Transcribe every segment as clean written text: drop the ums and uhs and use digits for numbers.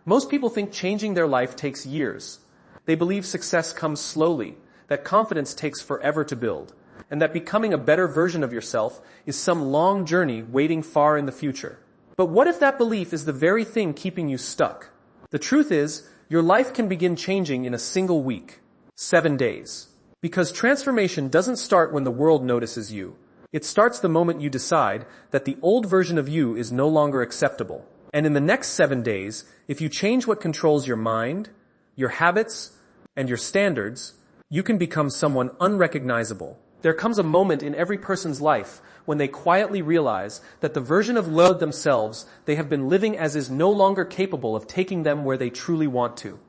Most people think changing their life takes years. They believe success comes slowly, that confidence takes forever to build, and that becoming a better version of yourself is some long journey waiting far in the future. But what if that belief is the very thing keeping you stuck? The truth is, your life can begin changing in a single week, 7 days. Because transformation doesn't start when the world notices you. It starts the moment you decide that the old version of you is no longer acceptable. And in the next 7 days, if you change what controls your mind, your habits, and your standards, you can become someone unrecognizable. There comes a moment in every person's life when they quietly realize that the version of themselves they have been living as is no longer capable of taking them where they truly want to.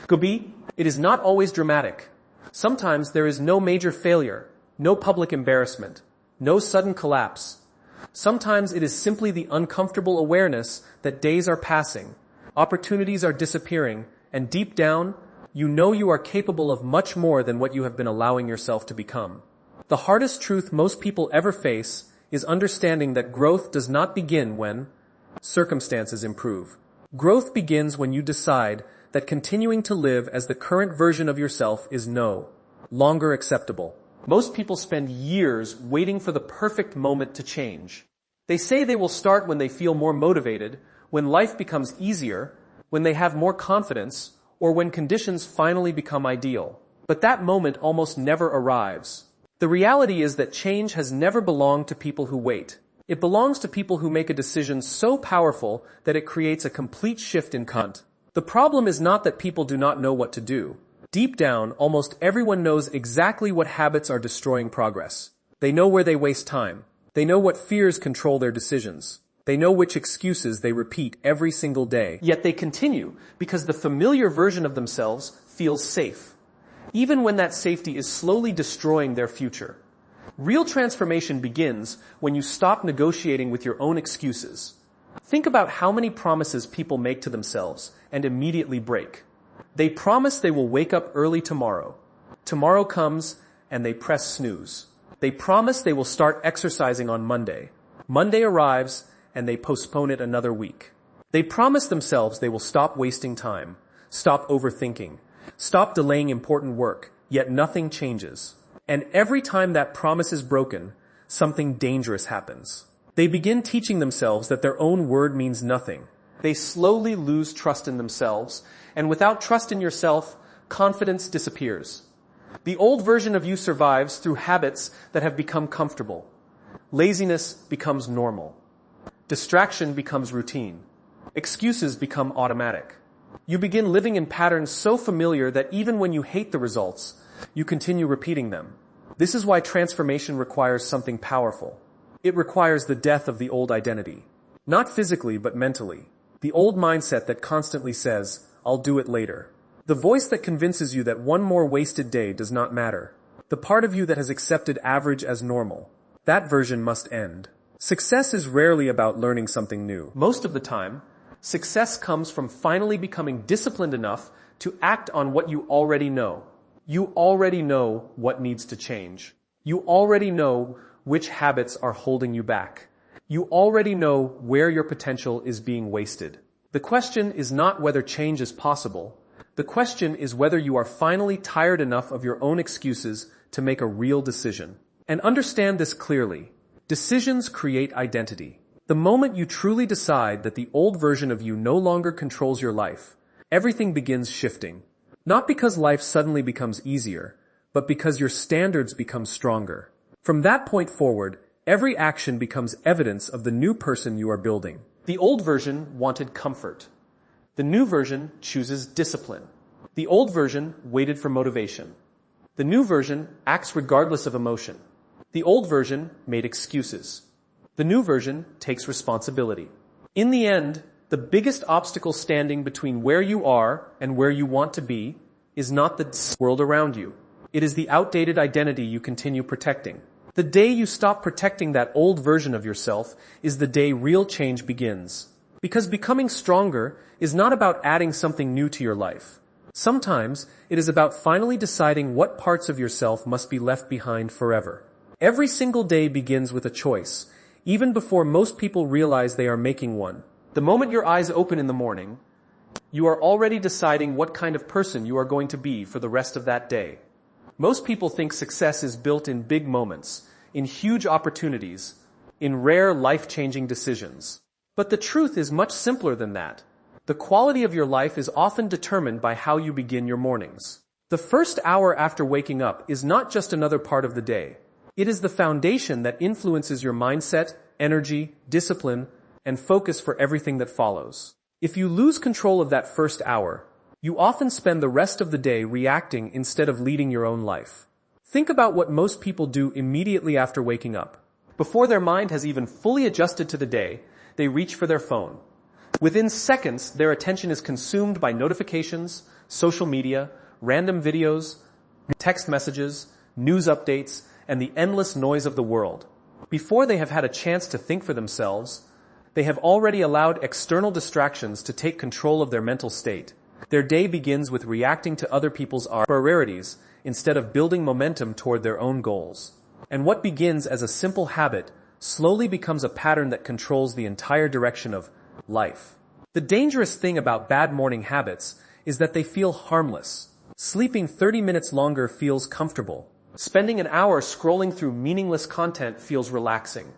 Gobi, it is not always dramatic. Sometimes there is no major failure, no public embarrassment, no sudden collapse. Sometimes it is simply the uncomfortable awareness that days are passing, opportunities are disappearing, and deep down, you know you are capable of much more than what you have been allowing yourself to become. The hardest truth most people ever face is understanding that growth does not begin when circumstances improve. Growth begins when you decide that continuing to live as the current version of yourself is no longer acceptable. Most people spend years waiting for the perfect moment to change. They say they will start when they feel more motivated, when life becomes easier, when they have more confidence, or when conditions finally become ideal. But that moment almost never arrives. The reality is that change has never belonged to people who wait. It belongs to people who make a decision so powerful that it creates a complete shift in content. The problem is not that people do not know what to do. Deep down, almost everyone knows exactly what habits are destroying progress. They know where they waste time. They know what fears control their decisions. They know which excuses they repeat every single day. Yet they continue because the familiar version of themselves feels safe, even when that safety is slowly destroying their future. Real transformation begins when you stop negotiating with your own excuses. Think about how many promises people make to themselves and immediately break. They promise they will wake up early tomorrow. Tomorrow comes and they press snooze. They promise they will start exercising on Monday. Monday arrives and they postpone it another week. They promise themselves they will stop wasting time, stop overthinking, stop delaying important work, yet nothing changes. And every time that promise is broken, something dangerous happens. They begin teaching themselves that their own word means nothing. They slowly lose trust in themselves, and without trust in yourself, confidence disappears. The old version of you survives through habits that have become comfortable. Laziness becomes normal. Distraction becomes routine. Excuses become automatic. You begin living in patterns so familiar that even when you hate the results, you continue repeating them. This is why transformation requires something powerful. It requires the death of the old identity. Not physically, but mentally. The old mindset that constantly says, "I'll do it later." The voice that convinces you that one more wasted day does not matter. The part of you that has accepted average as normal. That version must end. Success is rarely about learning something new. Most of the time, success comes from finally becoming disciplined enough to act on what you already know. You already know what needs to change. You already know which habits are holding you back. You already know where your potential is being wasted. The question is not whether change is possible. The question is whether you are finally tired enough of your own excuses to make a real decision. And understand this clearly. Decisions create identity. The moment you truly decide that the old version of you no longer controls your life, everything begins shifting. Not because life suddenly becomes easier, but because your standards become stronger. From that point forward, every action becomes evidence of the new person you are building. The old version wanted comfort. The new version chooses discipline. The old version waited for motivation. The new version acts regardless of emotion. The old version made excuses. The new version takes responsibility. In the end, the biggest obstacle standing between where you are and where you want to be is not the world around you. It is the outdated identity you continue protecting. The day you stop protecting that old version of yourself is the day real change begins. Because becoming stronger is not about adding something new to your life. Sometimes it is about finally deciding what parts of yourself must be left behind forever. Every single day begins with a choice, even before most people realize they are making one. The moment your eyes open in the morning, you are already deciding what kind of person you are going to be for the rest of that day. Most people think success is built in big moments, in huge opportunities, in rare life-changing decisions. But the truth is much simpler than that. The quality of your life is often determined by how you begin your mornings. The first hour after waking up is not just another part of the day. It is the foundation that influences your mindset, energy, discipline, and focus for everything that follows. If you lose control of that first hour, you often spend the rest of the day reacting instead of leading your own life. Think about what most people do immediately after waking up. Before their mind has even fully adjusted to the day, they reach for their phone. Within seconds, their attention is consumed by notifications, social media, random videos, text messages, news updates, and the endless noise of the world. Before they have had a chance to think for themselves, they have already allowed external distractions to take control of their mental state. Their day begins with reacting to other people's priorities instead of building momentum toward their own goals. And what begins as a simple habit slowly becomes a pattern that controls the entire direction of life. The dangerous thing about bad morning habits is that they feel harmless. Sleeping 30 minutes longer feels comfortable. Spending an hour scrolling through meaningless content feels relaxing.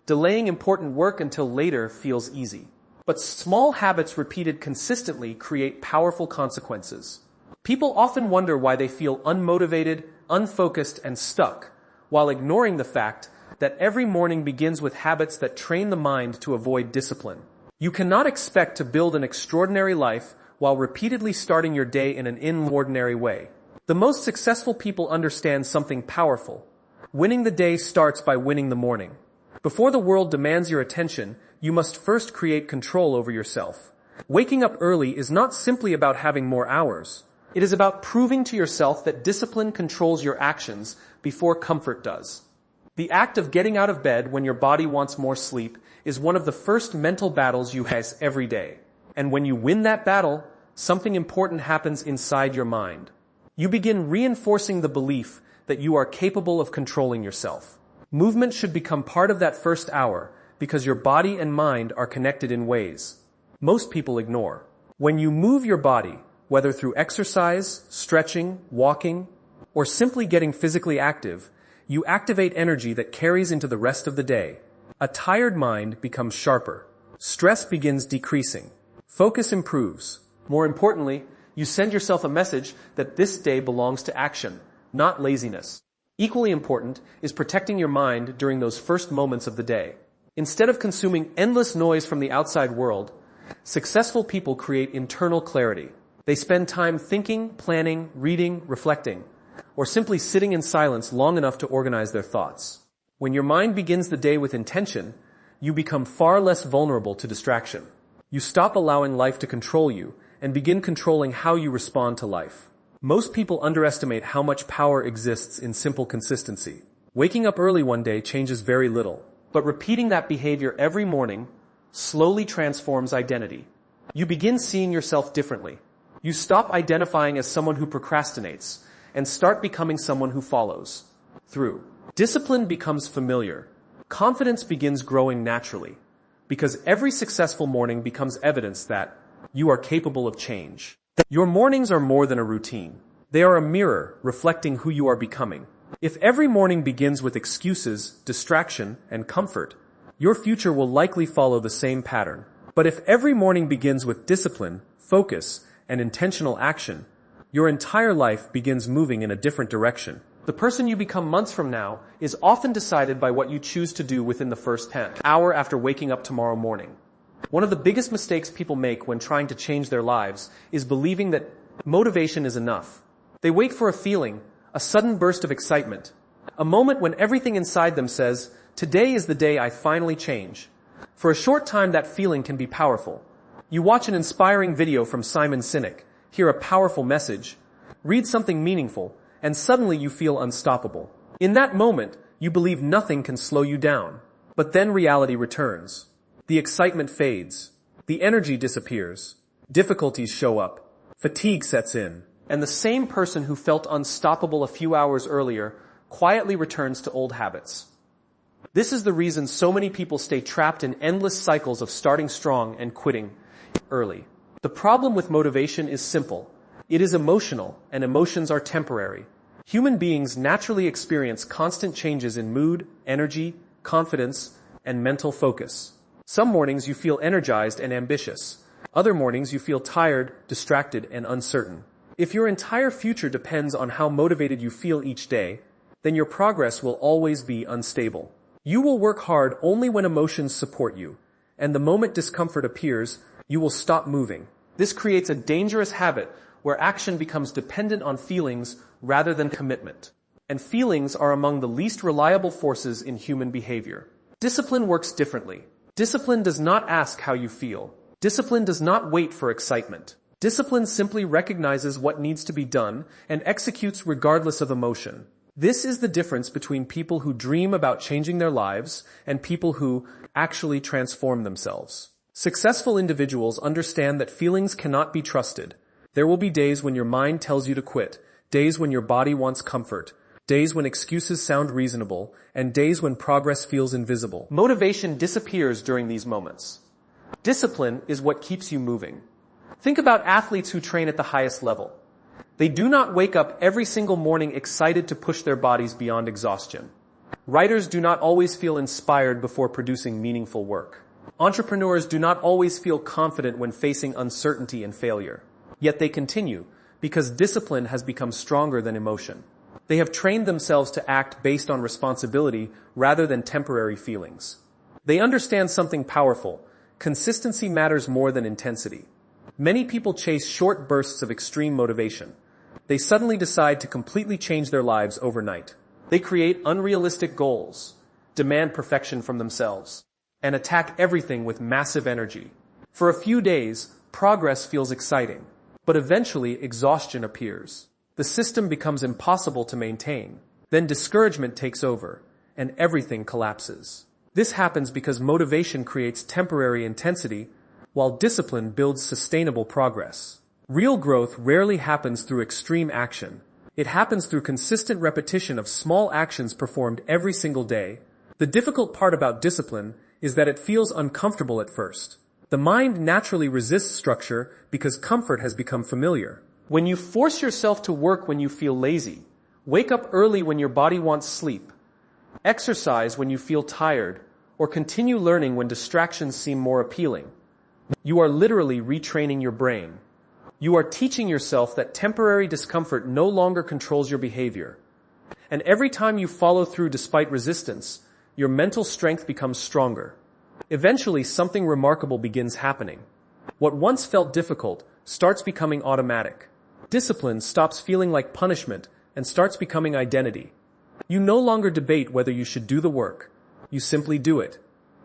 Delaying important work until later feels easy. But small habits repeated consistently create powerful consequences. People often wonder why they feel unmotivated, unfocused, and stuck, while ignoring the fact that every morning begins with habits that train the mind to avoid discipline. You cannot expect to build an extraordinary life while repeatedly starting your day in an inordinary way. The most successful people understand something powerful. Winning the day starts by winning the morning. Before the world demands your attention, you must first create control over yourself. Waking up early is not simply about having more hours. It is about proving to yourself that discipline controls your actions before comfort does. The act of getting out of bed when your body wants more sleep is one of the first mental battles you face every day. And when you win that battle, something important happens inside your mind. You begin reinforcing the belief that you are capable of controlling yourself. Movement should become part of that first hour because your body and mind are connected in ways most people ignore. When you move your body, whether through exercise, stretching, walking, or simply getting physically active, you activate energy that carries into the rest of the day. A tired mind becomes sharper. Stress begins decreasing. Focus improves. More importantly, you send yourself a message that this day belongs to action, not laziness. Equally important is protecting your mind during those first moments of the day. Instead of consuming endless noise from the outside world, successful people create internal clarity. They spend time thinking, planning, reading, reflecting, or simply sitting in silence long enough to organize their thoughts. When your mind begins the day with intention, you become far less vulnerable to distraction. You stop allowing life to control you and begin controlling how you respond to life. Most people underestimate how much power exists in simple consistency. Waking up early one day changes very little, but repeating that behavior every morning slowly transforms identity. You begin seeing yourself differently. You stop identifying as someone who procrastinates and start becoming someone who follows through. Discipline becomes familiar. Confidence begins growing naturally because every successful morning becomes evidence that you are capable of change. Your mornings are more than a routine. They are a mirror reflecting who you are becoming. If every morning begins with excuses, distraction, and comfort, your future will likely follow the same pattern. But if every morning begins with discipline, focus, and intentional action, your entire life begins moving in a different direction. The person you become months from now is often decided by what you choose to do within the first hour after waking up tomorrow morning. One of the biggest mistakes people make when trying to change their lives is believing that motivation is enough. They wait for a feeling, a sudden burst of excitement, a moment when everything inside them says, "Today is the day I finally change." For a short time, that feeling can be powerful. You watch an inspiring video from Simon Sinek, hear a powerful message, read something meaningful, and suddenly you feel unstoppable. In that moment, you believe nothing can slow you down. But then reality returns. The excitement fades. The energy disappears. Difficulties show up. Fatigue sets in. And the same person who felt unstoppable a few hours earlier quietly returns to old habits. This is the reason so many people stay trapped in endless cycles of starting strong and quitting early. The problem with motivation is simple. It is emotional, and emotions are temporary. Human beings naturally experience constant changes in mood, energy, confidence, and mental focus. Some mornings you feel energized and ambitious. Other mornings you feel tired, distracted, and uncertain. If your entire future depends on how motivated you feel each day, then your progress will always be unstable. You will work hard only when emotions support you, and the moment discomfort appears, you will stop moving. This creates a dangerous habit where action becomes dependent on feelings rather than commitment. And feelings are among the least reliable forces in human behavior. Discipline works differently. Discipline does not ask how you feel. Discipline does not wait for excitement. Discipline simply recognizes what needs to be done and executes regardless of emotion. This is the difference between people who dream about changing their lives and people who actually transform themselves. Successful individuals understand that feelings cannot be trusted. There will be days when your mind tells you to quit, days when your body wants comfort, days when excuses sound reasonable, and days when progress feels invisible. Motivation disappears during these moments. Discipline is what keeps you moving. Think about athletes who train at the highest level. They do not wake up every single morning excited to push their bodies beyond exhaustion. Writers do not always feel inspired before producing meaningful work. Entrepreneurs do not always feel confident when facing uncertainty and failure. Yet they continue, because discipline has become stronger than emotion. They have trained themselves to act based on responsibility rather than temporary feelings. They understand something powerful. Consistency matters more than intensity. Many people chase short bursts of extreme motivation. They suddenly decide to completely change their lives overnight. They create unrealistic goals, demand perfection from themselves, and attack everything with massive energy. For a few days, progress feels exciting, but eventually exhaustion appears. The system becomes impossible to maintain. Then discouragement takes over, and everything collapses. This happens because motivation creates temporary intensity, while discipline builds sustainable progress. Real growth rarely happens through extreme action. It happens through consistent repetition of small actions performed every single day. The difficult part about discipline is that it feels uncomfortable at first. The mind naturally resists structure because comfort has become familiar. When you force yourself to work when you feel lazy, wake up early when your body wants sleep, exercise when you feel tired, or continue learning when distractions seem more appealing, you are literally retraining your brain. You are teaching yourself that temporary discomfort no longer controls your behavior. And every time you follow through despite resistance, your mental strength becomes stronger. Eventually, something remarkable begins happening. What once felt difficult starts becoming automatic. Discipline stops feeling like punishment and starts becoming identity. You no longer debate whether you should do the work. You simply do it.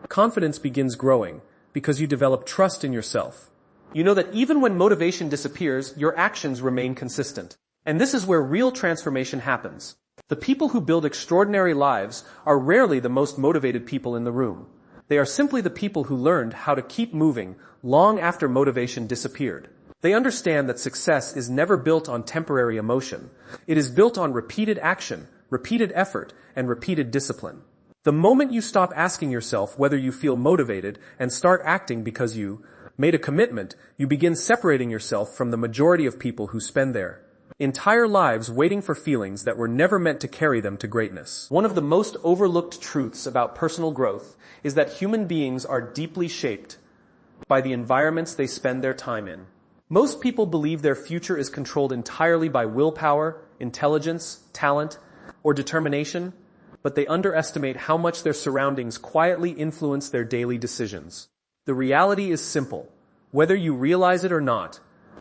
Confidence begins growing because you develop trust in yourself. You know that even when motivation disappears, your actions remain consistent. And this is where real transformation happens. The people who build extraordinary lives are rarely the most motivated people in the room. They are simply the people who learned how to keep moving long after motivation disappeared. They understand that success is never built on temporary emotion. It is built on repeated action, repeated effort, and repeated discipline. The moment you stop asking yourself whether you feel motivated and start acting because you made a commitment, you begin separating yourself from the majority of people who spend their entire lives waiting for feelings that were never meant to carry them to greatness. One of the most overlooked truths about personal growth is that human beings are deeply shaped by the environments they spend their time in. Most people believe their future is controlled entirely by willpower, intelligence, talent, or determination, but they underestimate how much their surroundings quietly influence their daily decisions. The reality is simple. Whether you realize it or not,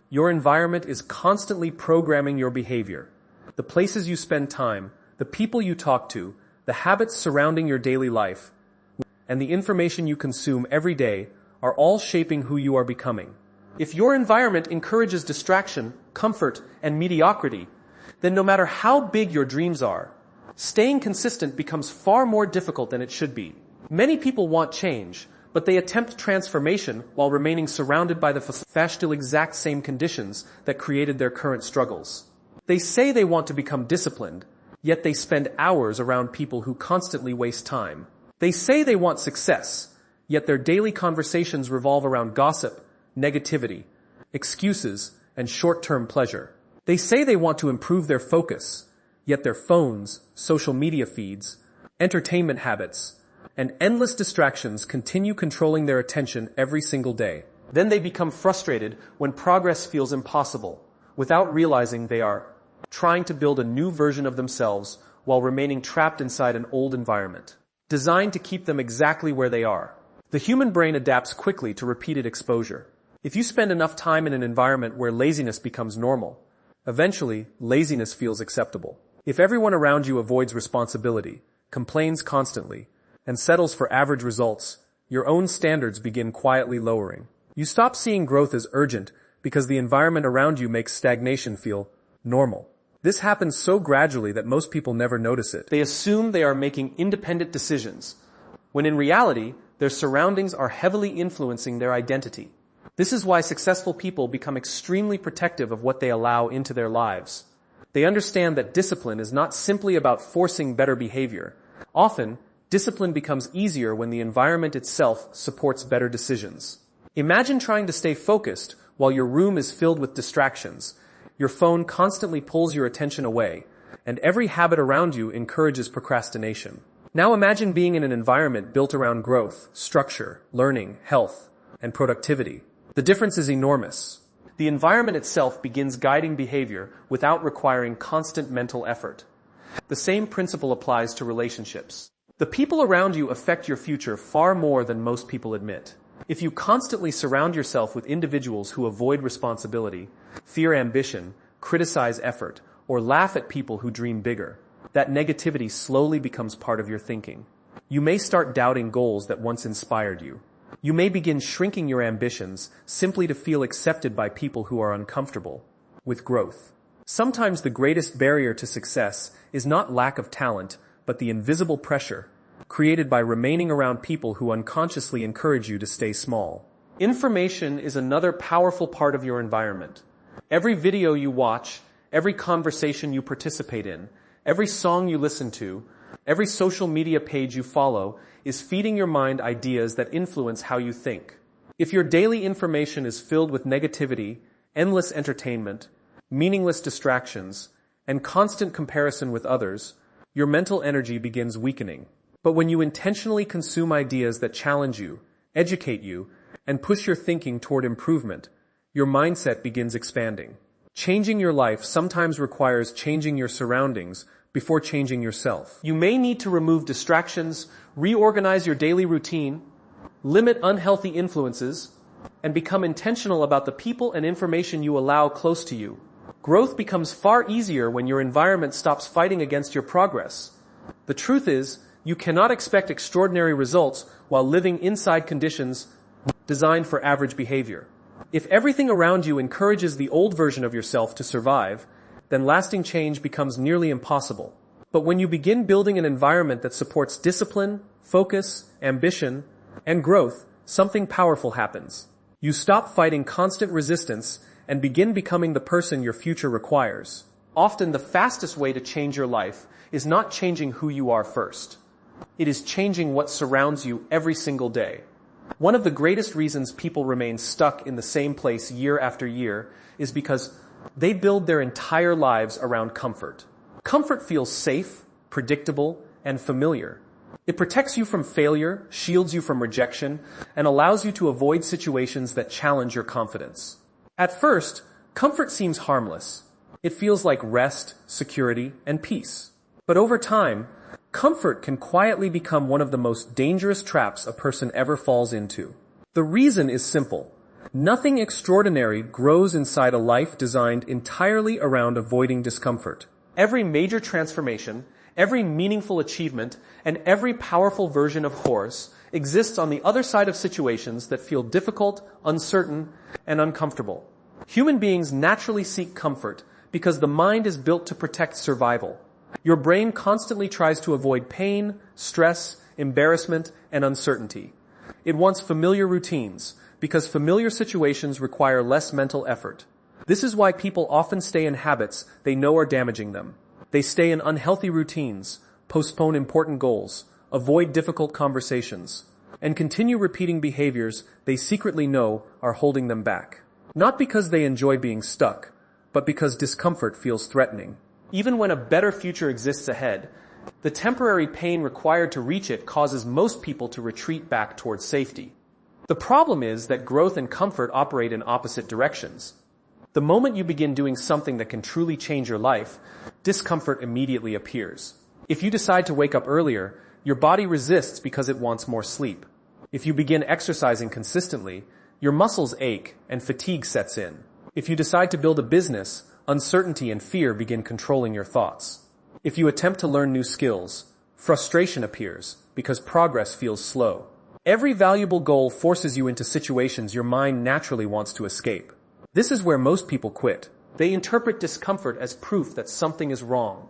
your environment is constantly programming your behavior. The places you spend time, the people you talk to, the habits surrounding your daily life, and the information you consume every day are all shaping who you are becoming. If your environment encourages distraction, comfort, and mediocrity, then no matter how big your dreams are, staying consistent becomes far more difficult than it should be. Many people want change, but they attempt transformation while remaining surrounded by the still exact same conditions that created their current struggles. They say they want to become disciplined, yet they spend hours around people who constantly waste time. They say they want success, yet their daily conversations revolve around gossip, negativity, excuses, and short-term pleasure. They say they want to improve their focus, yet their phones, social media feeds, entertainment habits, and endless distractions continue controlling their attention every single day. Then they become frustrated when progress feels impossible, without realizing they are trying to build a new version of themselves while remaining trapped inside an old environment, designed to keep them exactly where they are. The human brain adapts quickly to repeated exposure. If you spend enough time in an environment where laziness becomes normal, eventually, laziness feels acceptable. If everyone around you avoids responsibility, complains constantly, and settles for average results, your own standards begin quietly lowering. You stop seeing growth as urgent because the environment around you makes stagnation feel normal. This happens so gradually that most people never notice it. They assume they are making independent decisions, when in reality, their surroundings are heavily influencing their identity. This is why successful people become extremely protective of what they allow into their lives. They understand that discipline is not simply about forcing better behavior. Often, discipline becomes easier when the environment itself supports better decisions. Imagine trying to stay focused while your room is filled with distractions. Your phone constantly pulls your attention away, and every habit around you encourages procrastination. Now imagine being in an environment built around growth, structure, learning, health, and productivity. The difference is enormous. The environment itself begins guiding behavior without requiring constant mental effort. The same principle applies to relationships. The people around you affect your future far more than most people admit. If you constantly surround yourself with individuals who avoid responsibility, fear ambition, criticize effort, or laugh at people who dream bigger, that negativity slowly becomes part of your thinking. You may start doubting goals that once inspired you. You may begin shrinking your ambitions simply to feel accepted by people who are uncomfortable with growth. Sometimes the greatest barrier to success is not lack of talent, but the invisible pressure created by remaining around people who unconsciously encourage you to stay small. Information is another powerful part of your environment. Every video you watch, every conversation you participate in, every song you listen to, every social media page you follow is feeding your mind ideas that influence how you think. If your daily information is filled with negativity, endless entertainment, meaningless distractions, and constant comparison with others, your mental energy begins weakening. But when you intentionally consume ideas that challenge you, educate you, and push your thinking toward improvement, your mindset begins expanding. Changing your life sometimes requires changing your surroundings before changing yourself. You may need to remove distractions, reorganize your daily routine, limit unhealthy influences, and become intentional about the people and information you allow close to you. Growth becomes far easier when your environment stops fighting against your progress. The truth is, you cannot expect extraordinary results while living inside conditions designed for average behavior. If everything around you encourages the old version of yourself to survive, then lasting change becomes nearly impossible. But when you begin building an environment that supports discipline, focus, ambition, and growth, something powerful happens. You stop fighting constant resistance and begin becoming the person your future requires. Often the fastest way to change your life is not changing who you are first. It is changing what surrounds you every single day. One of the greatest reasons people remain stuck in the same place year after year is because they build their entire lives around comfort. Comfort feels safe, predictable, and familiar. It protects you from failure, shields you from rejection, and allows you to avoid situations that challenge your confidence. At first, comfort seems harmless. It feels like rest, security, and peace. But over time, comfort can quietly become one of the most dangerous traps a person ever falls into. The reason is simple. Nothing extraordinary grows inside a life designed entirely around avoiding discomfort. Every major transformation, every meaningful achievement, and every powerful version of horse exists on the other side of situations that feel difficult, uncertain, and uncomfortable. Human beings naturally seek comfort because the mind is built to protect survival. Your brain constantly tries to avoid pain, stress, embarrassment, and uncertainty. It wants familiar routines because familiar situations require less mental effort. This is why people often stay in habits they know are damaging them. They stay in unhealthy routines, postpone important goals, avoid difficult conversations, and continue repeating behaviors they secretly know are holding them back. Not because they enjoy being stuck, but because discomfort feels threatening. Even when a better future exists ahead, the temporary pain required to reach it causes most people to retreat back towards safety. The problem is that growth and comfort operate in opposite directions. The moment you begin doing something that can truly change your life, discomfort immediately appears. If you decide to wake up earlier, your body resists because it wants more sleep. If you begin exercising consistently, your muscles ache and fatigue sets in. If you decide to build a business, uncertainty and fear begin controlling your thoughts. If you attempt to learn new skills, frustration appears because progress feels slow. Every valuable goal forces you into situations your mind naturally wants to escape. This is where most people quit. They interpret discomfort as proof that something is wrong,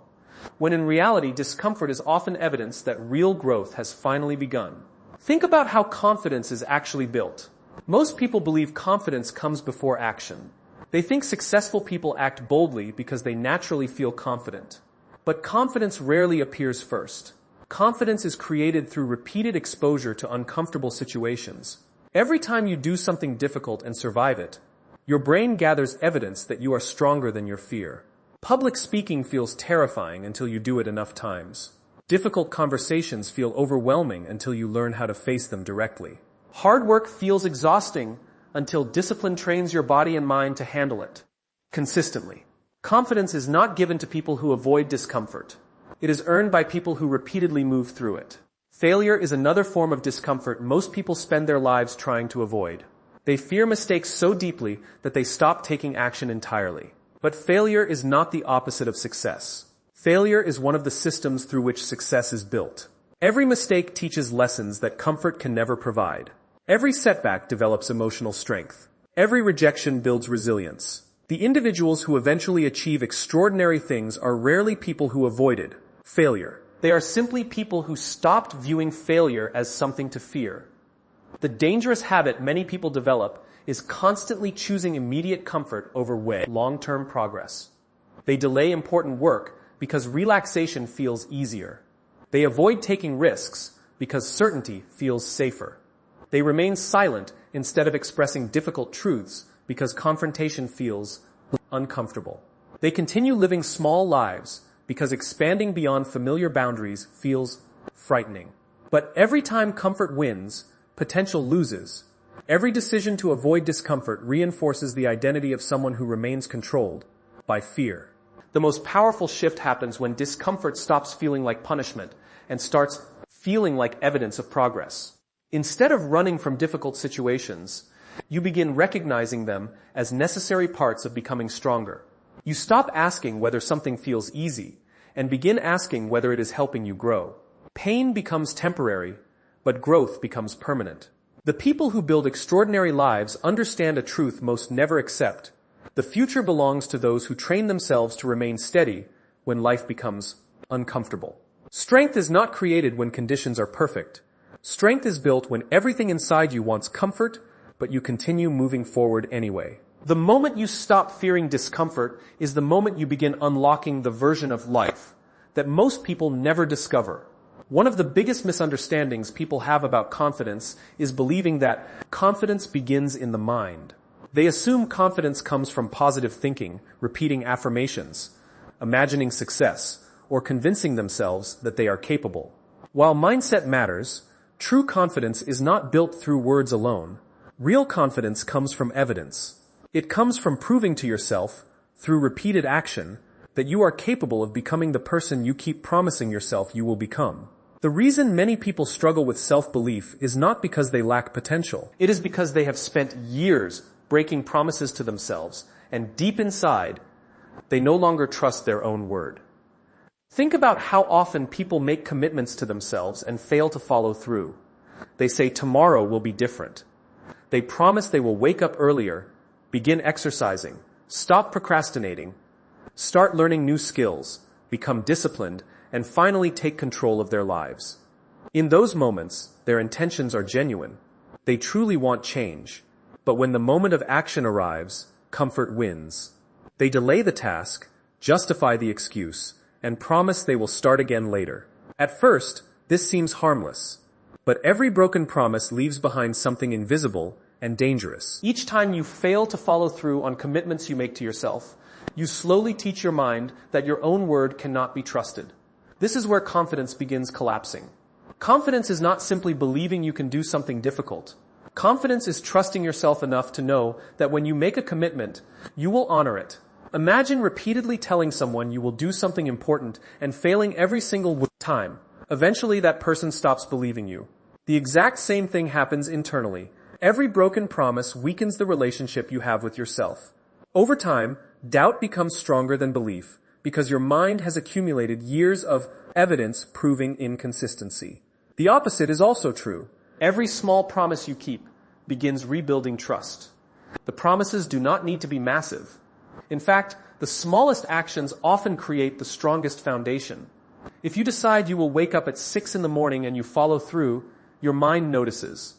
when in reality discomfort is often evidence that real growth has finally begun. Think about how confidence is actually built. Most people believe confidence comes before action. They think successful people act boldly because they naturally feel confident. But confidence rarely appears first. Confidence is created through repeated exposure to uncomfortable situations. Every time you do something difficult and survive it, your brain gathers evidence that you are stronger than your fear. Public speaking feels terrifying until you do it enough times. Difficult conversations feel overwhelming until you learn how to face them directly. Hard work feels exhausting until discipline trains your body and mind to handle it consistently. Confidence is not given to people who avoid discomfort. It is earned by people who repeatedly move through it. Failure is another form of discomfort most people spend their lives trying to avoid. They fear mistakes so deeply that they stop taking action entirely. But failure is not the opposite of success. Failure is one of the systems through which success is built. Every mistake teaches lessons that comfort can never provide. Every setback develops emotional strength. Every rejection builds resilience. The individuals who eventually achieve extraordinary things are rarely people who avoided failure. They are simply people who stopped viewing failure as something to fear. The dangerous habit many people develop is constantly choosing immediate comfort over long-term progress. They delay important work because relaxation feels easier. They avoid taking risks because certainty feels safer. They remain silent instead of expressing difficult truths because confrontation feels uncomfortable. They continue living small lives because expanding beyond familiar boundaries feels frightening. But every time comfort wins, potential loses. Every decision to avoid discomfort reinforces the identity of someone who remains controlled by fear. The most powerful shift happens when discomfort stops feeling like punishment and starts feeling like evidence of progress. Instead of running from difficult situations, you begin recognizing them as necessary parts of becoming stronger. You stop asking whether something feels easy and begin asking whether it is helping you grow. Pain becomes temporary, but growth becomes permanent. The people who build extraordinary lives understand a truth most never accept. The future belongs to those who train themselves to remain steady when life becomes uncomfortable. Strength is not created when conditions are perfect. Strength is built when everything inside you wants comfort, but you continue moving forward anyway. The moment you stop fearing discomfort is the moment you begin unlocking the version of life that most people never discover. One of the biggest misunderstandings people have about confidence is believing that confidence begins in the mind. They assume confidence comes from positive thinking, repeating affirmations, imagining success, or convincing themselves that they are capable. While mindset matters, true confidence is not built through words alone. Real confidence comes from evidence. It comes from proving to yourself, through repeated action, that you are capable of becoming the person you keep promising yourself you will become. The reason many people struggle with self-belief is not because they lack potential. It is because they have spent years breaking promises to themselves, and deep inside, they no longer trust their own word. Think about how often people make commitments to themselves and fail to follow through. They say tomorrow will be different. They promise they will wake up earlier, begin exercising, stop procrastinating, start learning new skills, become disciplined, and finally take control of their lives. In those moments, their intentions are genuine. They truly want change. But when the moment of action arrives, comfort wins. They delay the task, justify the excuse, and promise they will start again later. At first, this seems harmless. But every broken promise leaves behind something invisible and dangerous. Each time you fail to follow through on commitments you make to yourself, you slowly teach your mind that your own word cannot be trusted. This is where confidence begins collapsing. Confidence is not simply believing you can do something difficult. Confidence is trusting yourself enough to know that when you make a commitment, you will honor it. Imagine repeatedly telling someone you will do something important and failing every single time. Eventually that person stops believing you. The exact same thing happens internally. Every broken promise weakens the relationship you have with yourself. Over time, doubt becomes stronger than belief because your mind has accumulated years of evidence proving inconsistency. The opposite is also true. Every small promise you keep begins rebuilding trust. The promises do not need to be massive. In fact, the smallest actions often create the strongest foundation. If you decide you will wake up at 6 in the morning and you follow through, your mind notices.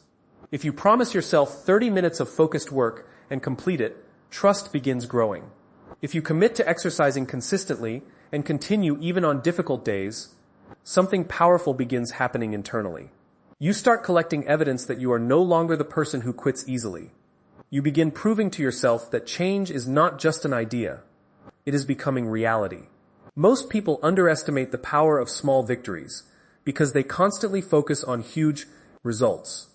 If you promise yourself 30 minutes of focused work and complete it, trust begins growing. If you commit to exercising consistently and continue even on difficult days, something powerful begins happening internally. You start collecting evidence that you are no longer the person who quits easily. You begin proving to yourself that change is not just an idea. It is becoming reality. Most people underestimate the power of small victories because they constantly focus on huge results.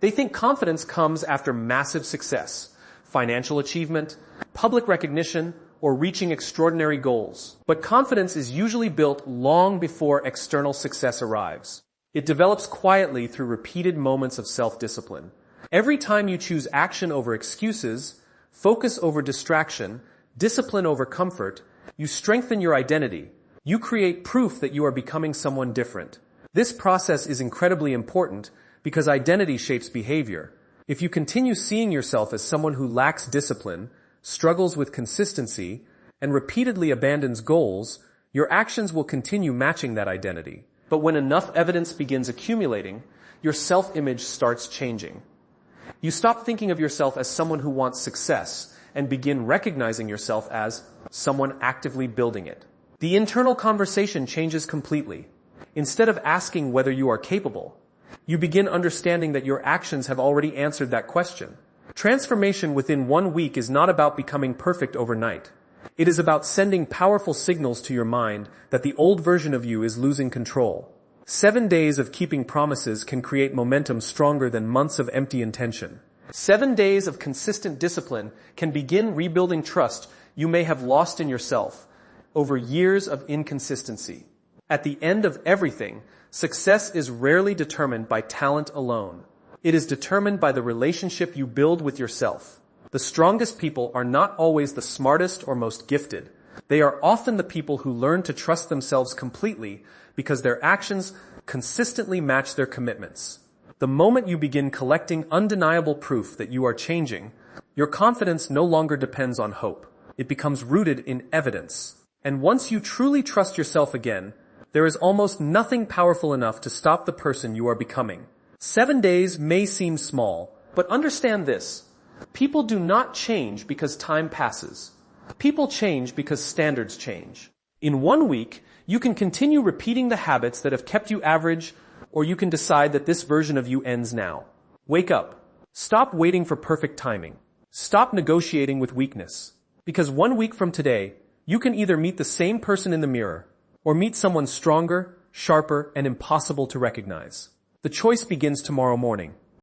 They think confidence comes after massive success, financial achievement, public recognition, or reaching extraordinary goals. But confidence is usually built long before external success arrives. It develops quietly through repeated moments of self-discipline. Every time you choose action over excuses, focus over distraction, discipline over comfort, you strengthen your identity. You create proof that you are becoming someone different. This process is incredibly important because identity shapes behavior. If you continue seeing yourself as someone who lacks discipline, struggles with consistency, and repeatedly abandons goals, your actions will continue matching that identity. But when enough evidence begins accumulating, your self-image starts changing. You stop thinking of yourself as someone who wants success and begin recognizing yourself as someone actively building it. The internal conversation changes completely. Instead of asking whether you are capable, you begin understanding that your actions have already answered that question. Transformation within 1 week is not about becoming perfect overnight. It is about sending powerful signals to your mind that the old version of you is losing control. 7 days of keeping promises can create momentum stronger than months of empty intention. 7 days of consistent discipline can begin rebuilding trust you may have lost in yourself over years of inconsistency. At the end of everything, success is rarely determined by talent alone. It is determined by the relationship you build with yourself. The strongest people are not always the smartest or most gifted. They are often the people who learn to trust themselves completely because their actions consistently match their commitments. The moment you begin collecting undeniable proof that you are changing, your confidence no longer depends on hope. It becomes rooted in evidence. And once you truly trust yourself again, there is almost nothing powerful enough to stop the person you are becoming. 7 days may seem small, but understand this. People do not change because time passes. People change because standards change. In 1 week, you can continue repeating the habits that have kept you average, or you can decide that this version of you ends now. Wake up. Stop waiting for perfect timing. Stop negotiating with weakness. Because 1 week from today, you can either meet the same person in the mirror, or meet someone stronger, sharper, and impossible to recognize. The choice begins tomorrow morning.